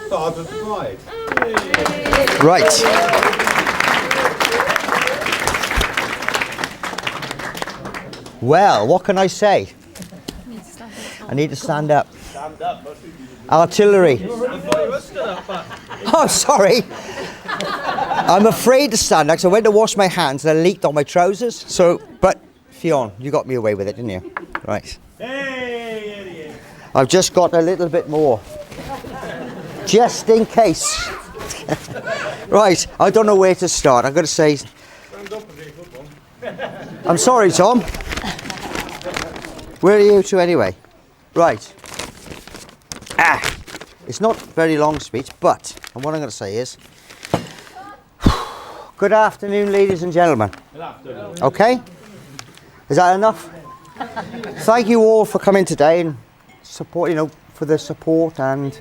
father of the bride. Right. Well, what can I say? I need to stand up. Stand up. Artillery. Oh, sorry. I'm afraid to stand up because I went to wash my hands and I leaked on my trousers. So, but Fionn, you got me away with it, didn't you? Right. Hey, I've just got a little bit more. Just in case. Right, I don't know where to start. I've got to say... I'm sorry, Tom. Where are you two anyway? Right. It's not a very long speech, but what I'm going to say is... Good afternoon, ladies and gentlemen. Good afternoon. Okay? Is that enough? Thank you all for coming today and support, for the support and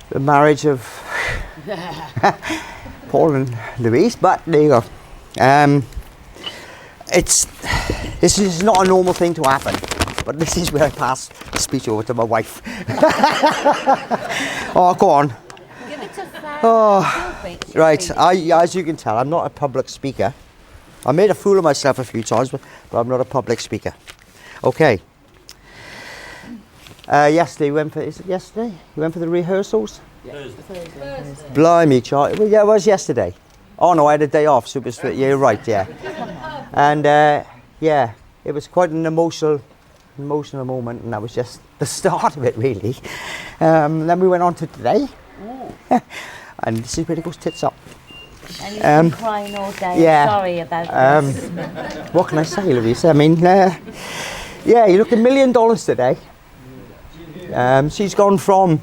the marriage of Paul and Louise. But there you go. This is not a normal thing to happen, but this is where I pass the speech over to my wife. Oh, go on. Give it to Fran. Oh, right. As you can tell, I'm not a public speaker. I made a fool of myself a few times, but I'm not a public speaker. Okay. Yesterday, is it yesterday? You went for the rehearsals? Thursday. Blimey, Charlie. Well, yeah, it was yesterday. Oh no, I had a day off, so it was, yeah, you're right, yeah. And yeah, it was quite an emotional moment, and that was just the start of it, really. Then we went on to today, and this is where it goes tits up. And you've been crying all day. Yeah. Sorry about this. What can I say, Louise? I mean, yeah, you looked $1 million today. She's gone from,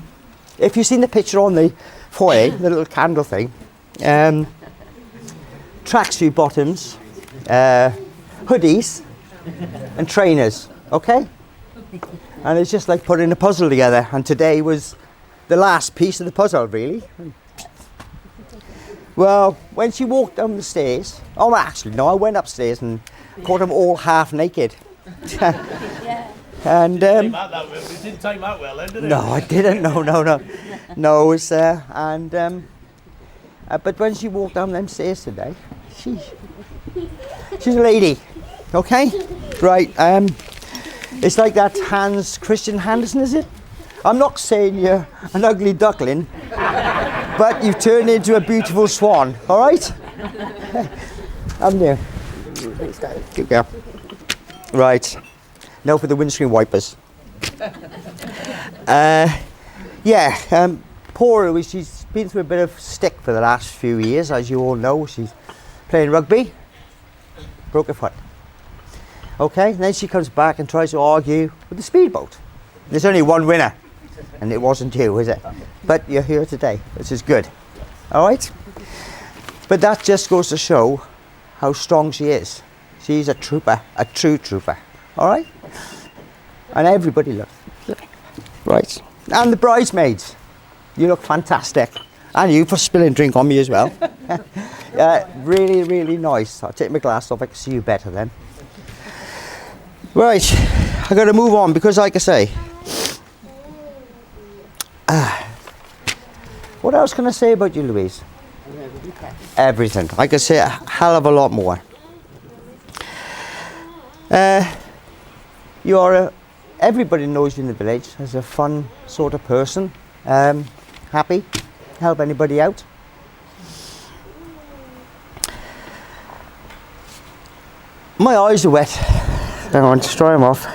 if you've seen the picture on the foyer, the little candle thing, tracksuit bottoms, hoodies, and trainers, okay? And it's just like putting a puzzle together, and today was the last piece of the puzzle, really. Well, when she walked down the stairs, oh, actually, no, I went upstairs and caught them all half naked. Yeah. And It didn't take that well, then, did it? no, I didn't. No. No, it was but when she walked down them stairs today, she's a lady, okay? Right. It's like that Christian Andersen, is it? I'm not saying you're an ugly duckling, but you've turned into a beautiful swan. All right? I'm there. Good girl. Right. Now for the windscreen wipers. Poor, she's been through a bit of stick for the last few years, as you all know. She's playing rugby, broke her foot. Okay, and then she comes back and tries to argue with the speedboat. There's only one winner, and it wasn't you, is it? But you're here today, which is good. All right? But that just goes to show how strong she is. She's a trooper, a true trooper. All right? And everybody looks. Right. And the bridesmaids. You look fantastic. And you for spilling drink on me as well. Really, really nice. I'll take my glass off. I can see you better then. Right. I've got to move on because, like I say, what else can I say about you, Louise? Everything. I can say a hell of a lot more. Everybody knows you in the village as a fun sort of person, happy, help anybody out. My eyes are wet. Hang on, just dry them off.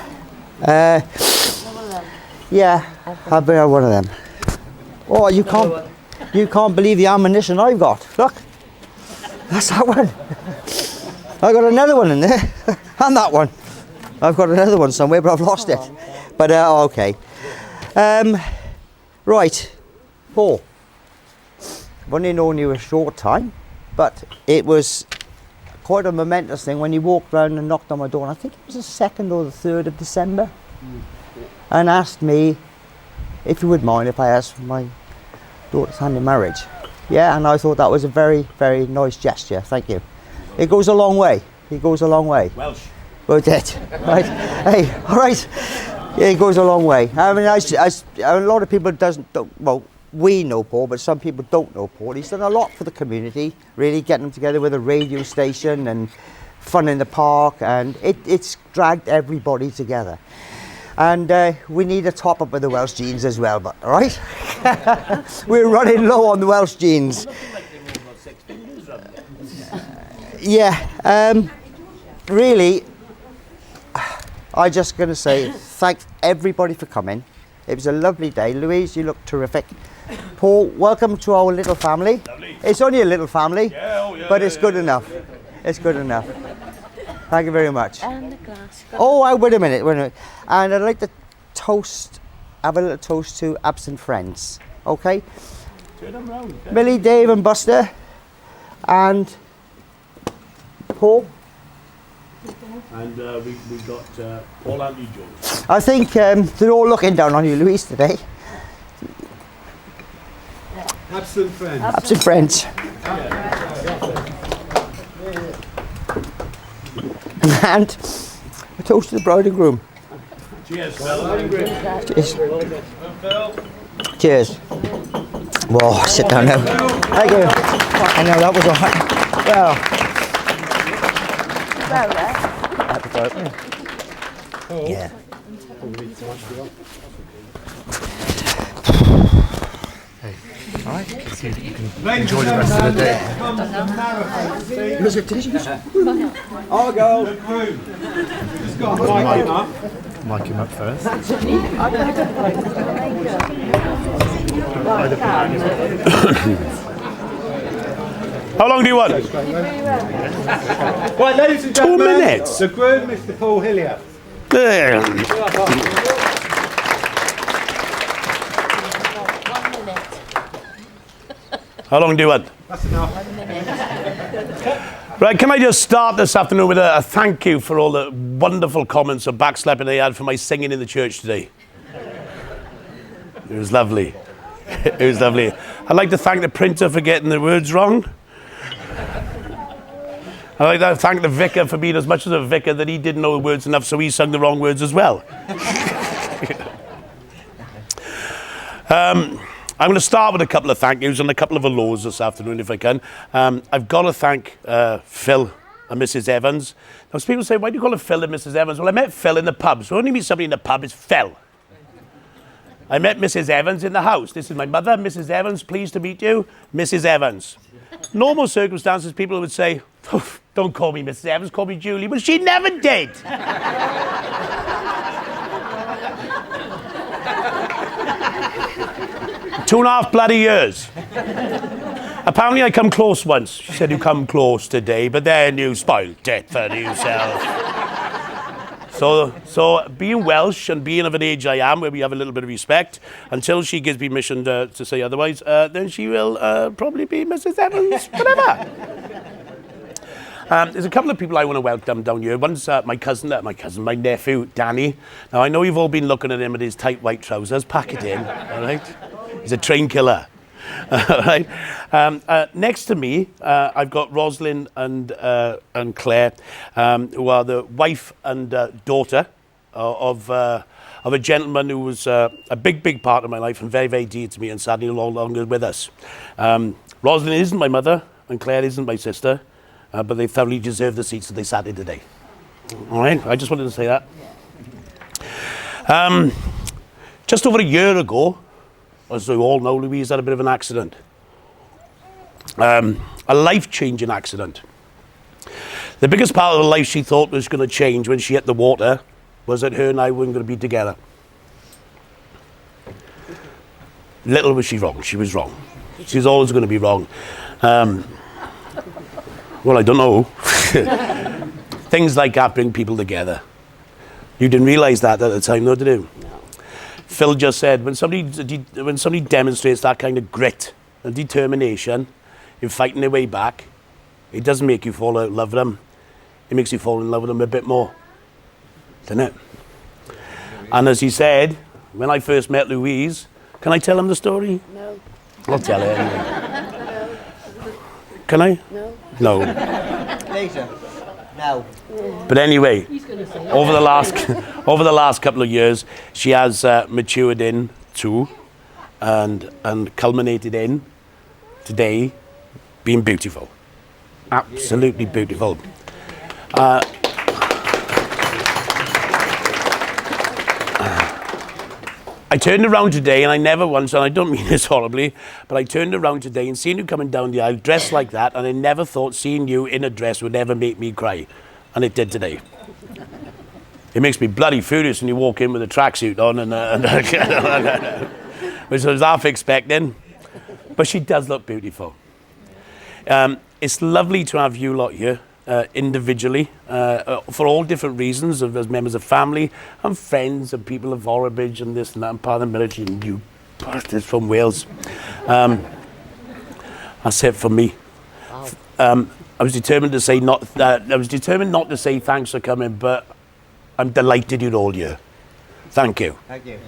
Yeah, I'll bear one of them. Oh, you can't believe the ammunition I've got. Look, that's that one. I got another one in there, and that one. I've got another one somewhere, but I've lost it. But okay. Right, Paul. I've only known you a short time, but it was quite a momentous thing when you walked round and knocked on my door. And I think it was the 2nd or the 3rd of December, and asked me if you would mind if I asked for my daughter's hand in marriage. Yeah, and I thought that was a very, very nice gesture. Thank you. It goes a long way. It goes a long way. Welsh. Well, it did. Right. Hey, all right. It goes a long way. I mean, a lot of people well, we know Paul, but some people don't know Paul. He's done a lot for the community, really getting them together with a radio station and fun in the park, and it's dragged everybody together. And we need a top up of the Welsh genes as well, but all right? We're running low on the Welsh genes. Yeah, really, I'm just going to say thank everybody for coming. It was a lovely day. Louise, you look terrific. Paul, welcome to our little family. Lovely. It's only a little family, but it's good yeah. enough. It's good enough. Thank you very much. And the glass. Oh, wait a minute. And I'd like to have a little toast to absent friends. Okay? Turn them round. Okay? Millie, Dave and Buster and Paul. And we got Paul Anthony Jones. I think they're all looking down on you, Louise, today. Absent friends. Absent friends. And a toast to the bride and groom. Cheers, Phil. Cheers. Phil. Cheers. Whoa, sit down now. Thank you. I know that was all right. Well, happy birthday. Yeah. Enjoy the rest of the day. I'll go. Just got to mic him up. Mic him up first. How long do you want? Right, ladies and gentlemen, 2 minutes. the groom, Mr. Paul Hillier. There. 1 minute. How long do you want? That's enough. 1 minute. Right, can I just start this afternoon with a thank you for all the wonderful comments and backslapping I had for my singing in the church today. It was lovely. It was lovely. I'd like to thank the printer for getting the words wrong. I'd like to thank the vicar for being as much as a vicar that he didn't know the words enough, so he sung the wrong words as well. I'm going to start with a couple of thank yous and a couple of hellos this afternoon, if I can. I've got to thank Phil and Mrs. Evans. Now, people say, why do you call it Phil and Mrs. Evans? Well, I met Phil in the pub, so when you meet somebody in the pub, it's Phil. I met Mrs. Evans in the house. This is my mother, Mrs. Evans. Pleased to meet you, Mrs. Evans. Normal circumstances, people would say, oh, don't call me Mrs. Evans, call me Julie. Well, she never did. 2.5 bloody years. Apparently I come close once. She said, you come close today, but then you spoiled it for yourself. So being Welsh and being of an age I am, where we have a little bit of respect, until she gives me permission to say otherwise, then she will probably be Mrs. Evans, whatever. There's a couple of people I want to welcome down here. One's my nephew, Danny. Now, I know you've all been looking at him with his tight white trousers. Pack it in, all right? He's a train killer, all right? Next to me, I've got Rosalind and Claire, who are the wife and daughter of a gentleman who was a big part of my life and very, very dear to me, and sadly no longer with us. Rosalind isn't my mother, and Claire isn't my sister. But they thoroughly deserve the seats that they sat in today. All right, I just wanted to say that. Just over a year ago, as you all know, Louise had a bit of an accident. A life-changing accident. The biggest part of her life she thought was going to change when she hit the water was that her and I weren't going to be together. Little was she wrong. She was wrong. She's always going to be wrong. Well, I don't know. Things like that bring people together. You didn't realise that at the time, though, did you? No. Phil just said, when somebody demonstrates that kind of grit and determination in fighting their way back, it doesn't make you fall out of love with them. It makes you fall in love with them a bit more. Doesn't it? And as he said, when I first met Louise, can I tell him the story? No. I'll tell it anyway. Can I? No. No. Later. No. But anyway, over the last couple of years, she has matured in too, and culminated in today being beautiful, absolutely beautiful. I turned around today, and I never once, and I don't mean this horribly, but I turned around today and seen you coming down the aisle dressed like that, and I never thought seeing you in a dress would ever make me cry, and it did today. It makes me bloody furious when you walk in with a tracksuit on, which I was half expecting, but she does look beautiful. It's lovely to have you lot here. Individually, for all different reasons, as members of family and friends and people of Orabridge and this and that, and part of the military, and you bastards from Wales. That's it for me. I was determined to say not to say thanks for coming, but I'm delighted you're all here. Thank you. Thank you.